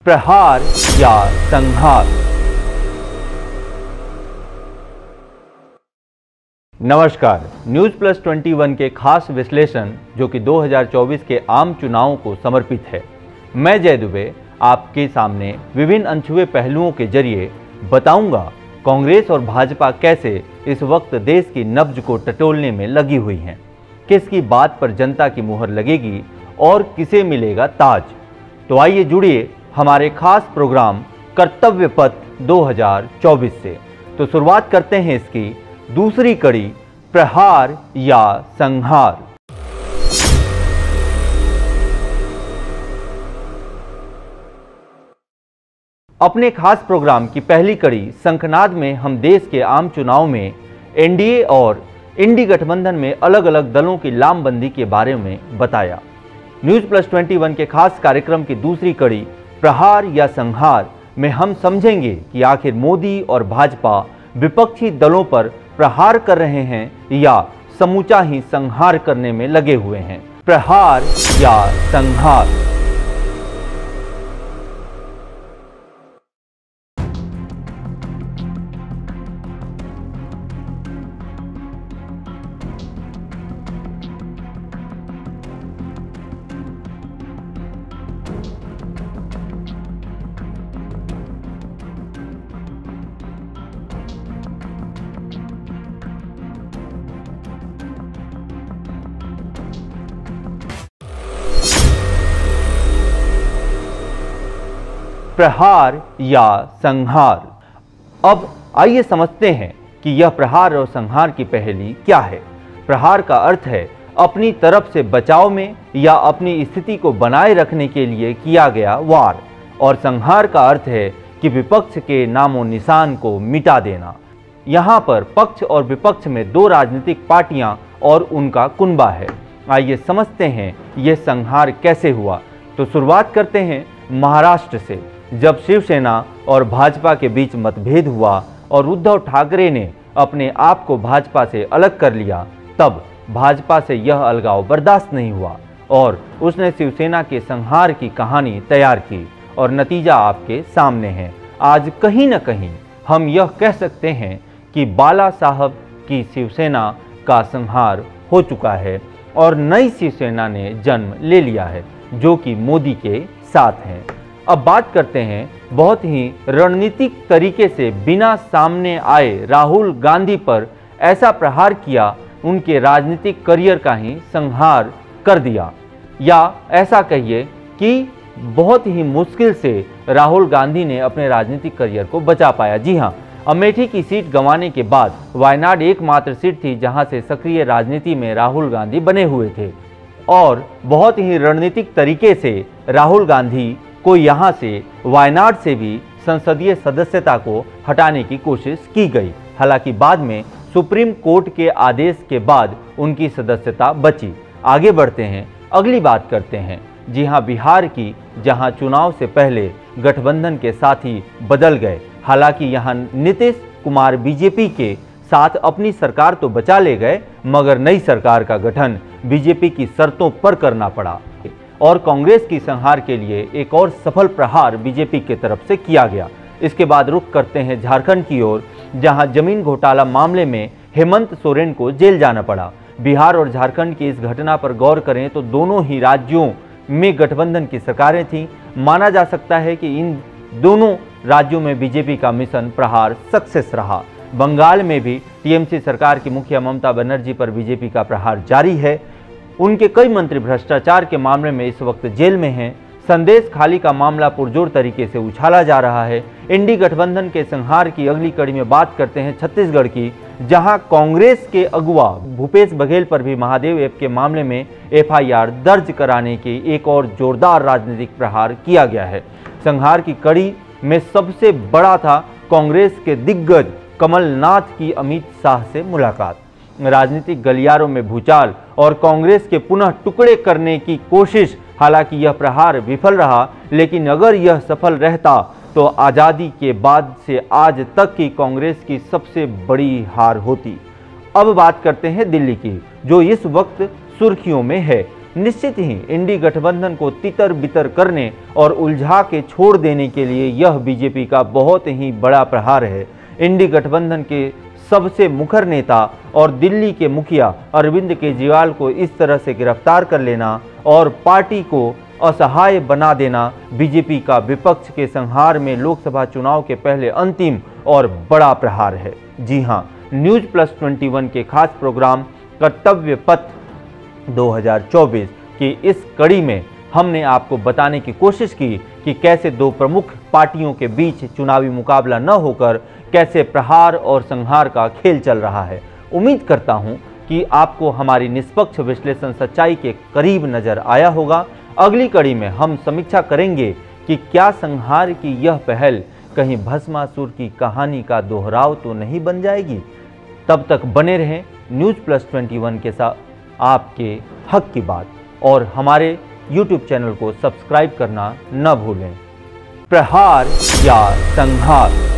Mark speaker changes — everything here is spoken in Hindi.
Speaker 1: प्रहार या संहार। नमस्कार, न्यूज प्लस 21 के खास विश्लेषण जो कि 2024 के आम चुनावों को समर्पित है। मैं जय दुबे आपके सामने विभिन्न अनछुए पहलुओं के जरिए बताऊंगा कांग्रेस और भाजपा कैसे इस वक्त देश की नब्ज को टटोलने में लगी हुई हैं, किसकी बात पर जनता की मुहर लगेगी और किसे मिलेगा ताज। तो आइए जुड़िए हमारे खास प्रोग्राम कर्तव्य पथ 2024 से। तो शुरुआत करते हैं इसकी दूसरी कड़ी, प्रहार या संहार। अपने खास प्रोग्राम की पहली कड़ी शंखनाद में हम देश के आम चुनाव में एनडीए और इंडी गठबंधन में अलग अलग दलों की लामबंदी के बारे में बताया। न्यूज प्लस 21 के खास कार्यक्रम की दूसरी कड़ी प्रहार या संहार में हम समझेंगे कि आखिर मोदी और भाजपा विपक्षी दलों पर प्रहार कर रहे हैं या समूचा ही संहार करने में लगे हुए हैं। प्रहार या संहार। प्रहार या संहार। अब आइए समझते हैं कि यह प्रहार और संहार की पहेली क्या है। प्रहार का अर्थ है अपनी तरफ से बचाव में या अपनी स्थिति को बनाए रखने के लिए किया गया वार, और संहार का अर्थ है कि विपक्ष के नामो निशान को मिटा देना। यहाँ पर पक्ष और विपक्ष में दो राजनीतिक पार्टियां और उनका कुनबा है। आइए समझते हैं ये संहार कैसे हुआ। तो शुरुआत करते हैं महाराष्ट्र से। जब शिवसेना और भाजपा के बीच मतभेद हुआ और उद्धव ठाकरे ने अपने आप को भाजपा से अलग कर लिया, तब भाजपा से यह अलगाव बर्दाश्त नहीं हुआ और उसने शिवसेना के संहार की कहानी तैयार की और नतीजा आपके सामने है। आज कहीं न कहीं हम यह कह सकते हैं कि बाला साहब की शिवसेना का संहार हो चुका है और नई शिवसेना ने जन्म ले लिया है जो कि मोदी के साथ है। अब बात करते हैं बहुत ही रणनीतिक तरीके से बिना सामने आए राहुल गांधी पर ऐसा प्रहार किया, उनके राजनीतिक करियर का ही संहार कर दिया, या ऐसा कहिए कि बहुत ही मुश्किल से राहुल गांधी ने अपने राजनीतिक करियर को बचा पाया। जी हाँ, अमेठी की सीट गंवाने के बाद वायनाड एकमात्र सीट थी जहां से सक्रिय राजनीति में राहुल गांधी बने हुए थे और बहुत ही रणनीतिक तरीके से राहुल गांधी को यहां से वायनाड से भी संसदीय सदस्यता को हटाने की कोशिश की गई। हालांकि बाद में सुप्रीम कोर्ट के आदेश के बाद उनकी सदस्यता बची। आगे बढ़ते हैं, अगली बात करते हैं। जी हां, बिहार की, जहां चुनाव से पहले गठबंधन के साथी बदल गए। हालांकि यहां नीतीश कुमार बीजेपी के साथ अपनी सरकार तो बचा ले गए, मगर नई सरकार का गठन बीजेपी की शर्तों पर करना पड़ा और कांग्रेस की संहार के लिए एक और सफल प्रहार बीजेपी की तरफ से किया गया। इसके बाद रुख करते हैं झारखंड की ओर, जहां जमीन घोटाला मामले में हेमंत सोरेन को जेल जाना पड़ा। बिहार और झारखंड की इस घटना पर गौर करें तो दोनों ही राज्यों में गठबंधन की सरकारें थीं। माना जा सकता है कि इन दोनों राज्यों में बीजेपी का मिशन प्रहार सक्सेस रहा। बंगाल में भी टीएमसी सरकार की मुखिया ममता बनर्जी पर बीजेपी का प्रहार जारी है। उनके कई मंत्री भ्रष्टाचार के मामले में इस वक्त जेल में हैं। संदेश खाली का मामला पुरजोर तरीके से उछाला जा रहा है। इंडी गठबंधन के संहार की अगली कड़ी में बात करते हैं छत्तीसगढ़ की, जहां कांग्रेस के अगुवा भूपेश बघेल पर भी महादेव ऐप के मामले में एफआईआर दर्ज कराने की एक और जोरदार राजनीतिक प्रहार किया गया है। संहार की कड़ी में सबसे बड़ा था कांग्रेस के दिग्गज कमलनाथ की अमित शाह से मुलाकात। राजनीतिक गलियारों में भूचाल और कांग्रेस के पुनः टुकड़े करने की कोशिश। हालांकि यह प्रहार विफल रहा, लेकिन अगर यह सफल रहता तो आज़ादी के बाद से आज तक की कांग्रेस की सबसे बड़ी हार होती। अब बात करते हैं दिल्ली की, जो इस वक्त सुर्खियों में है। निश्चित ही इंडी गठबंधन को तितर बितर करने और उलझा के छोड़ देने के लिए यह बीजेपी का बहुत ही बड़ा प्रहार है। इंडी गठबंधन के सबसे मुखर नेता और दिल्ली के मुखिया अरविंद केजरीवाल को इस तरह से गिरफ्तार कर लेना और पार्टी को असहाय बना देना बीजेपी का विपक्ष के संहार में लोकसभा चुनाव के पहले अंतिम और बड़ा प्रहार है। जी हां, News+21 के खास प्रोग्राम कर्तव्य पथ 2024 की इस कड़ी में हमने आपको बताने की कोशिश की कि कैसे दो प्रमुख पार्टियों के बीच चुनावी मुकाबला न होकर कैसे प्रहार और संहार का खेल चल रहा है। उम्मीद करता हूं कि आपको हमारी निष्पक्ष विश्लेषण सच्चाई के करीब नजर आया होगा। अगली कड़ी में हम समीक्षा करेंगे कि क्या संहार की यह पहल कहीं भस्मासुर की कहानी का दोहराव तो नहीं बन जाएगी। तब तक बने रहें News+21 के साथ, आपके हक की बात, और हमारे YouTube चैनल को सब्सक्राइब करना न भूलें। प्रहार या संहार।